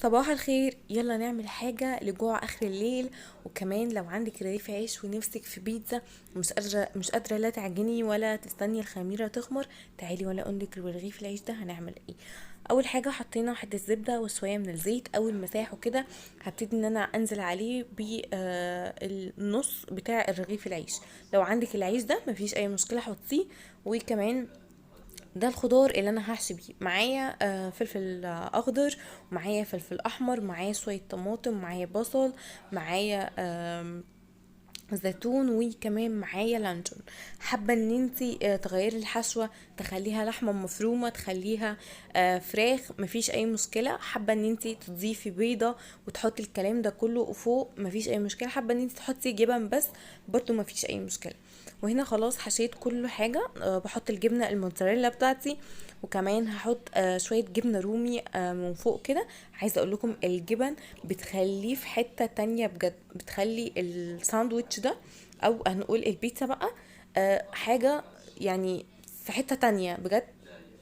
صباح الخير، يلا نعمل حاجة لجوع اخر الليل. وكمان لو عندك رغيف عيش ونفسك في بيتزا مش قادرة لا تعجني ولا تستني الخميرة تخمر، تعالي ولا اقولك رغيف العيش ده هنعمل ايه. اول حاجة حطينا حتة زبدة وشوية من الزيت. اول ما ساحوا كده هبتدي ان انا انزل عليه بالنص بتاع الرغيف العيش. لو عندك العيش ده مفيش اي مشكلة حطيه. وكمان ده الخضار اللي انا هحشي بيه معايا فلفل اخضر، ومعايا فلفل احمر، معايا شويه طماطم، معايا بصل، معايا زيتون، وكمان معايا لانشون. حابه ان انتي تغيري الحشوه، تخليها لحمه مفرومه، تخليها فراخ، مفيش اي مشكله. حابه ان انتي تضيفي بيضه وتحطي الكلام ده كله فوق، مفيش اي مشكله. حابه ان انتي تحطي جبن بس، برضو مفيش اي مشكله. وهنا خلاص حشيت كل حاجه. بحط الجبنه الموتزاريلا بتاعتي، وكمان هحط شويه جبنه رومي من فوق كده. عايزه اقول لكم الجبن بتخليه في حته تانية بجد، بتخلي الساندوتش ده او هنقول البيتزا بقى حاجه يعني في حته تانية بجد.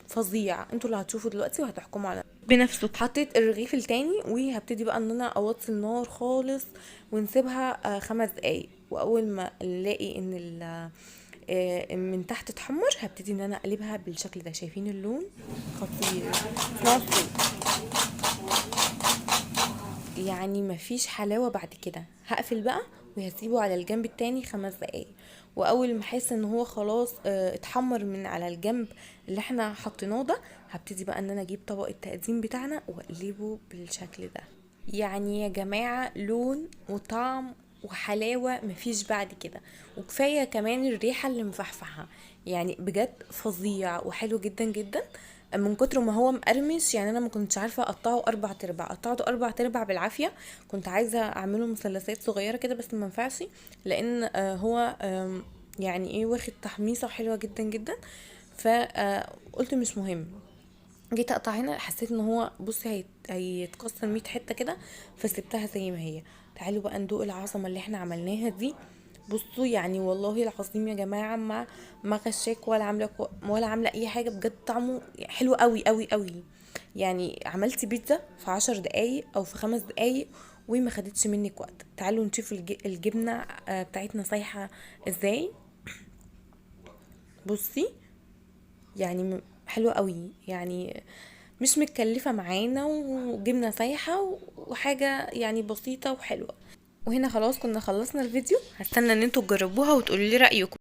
فظيع. انتوا اللي هتشوفوا دلوقتي وهتحكموا على بنفسه. حطيت الرغيف التاني وهبتدي بقى ان انا اوطي النار خالص ونسيبها 5 دقايق. واول ما نلاقي ان من تحت اتحمر هبتدي ان انا اقلبها بالشكل ده. شايفين اللون؟ خطير. اسمها يعني مفيش حلاوة بعد كده. هقفل بقى وهسيبه على الجنب التاني 5 دقايق. واول ما احس ان هو خلاص اتحمر من على الجنب اللي احنا حطيناه ده، هبتدي بقى ان انا اجيب طبق التقديم بتاعنا واقلبه بالشكل ده. يعني يا جماعة لون وطعم وحلاوة مفيش بعد كده. وكفاية كمان الريحة اللي مفحفحة، يعني بجد فظيع وحلو جدا جدا. من كتر ما هو مقرمش يعني انا ما كنتش عارفه اقطعه 4 ارباع، قطعته 4 ارباع بالعافيه. كنت عايزه اعمله مثلثات صغيره كده بس ما ينفعش، لان هو يعني ايه واخد تحميصه حلوه جدا جدا. فقلت مش مهم. جيت اقطع هنا حسيت ان هو بصي هيتكسر 100 حته كده، فسبتها زي ما هي. تعالوا بقى ندوق العظمه اللي احنا عملناها دي. بصوا يعني والله العظيم يا جماعه، ما غشاك ولا عامله ولا عامله اي حاجه، بجد طعمه حلو قوي قوي قوي. يعني عملتي بيتزا في 10 دقايق او في 5 دقايق وما خدتش منك وقت. تعالوا نشوف الجبنه بتاعتنا سايحه ازاي. بصي يعني حلوة قوي يعني، مش متكلفة معانا وجبنة سايحة وحاجة يعني بسيطة وحلوة. وهنا خلاص كنا خلصنا الفيديو. هستنى ان انتوا تجربوها وتقولوا لي رأيكم.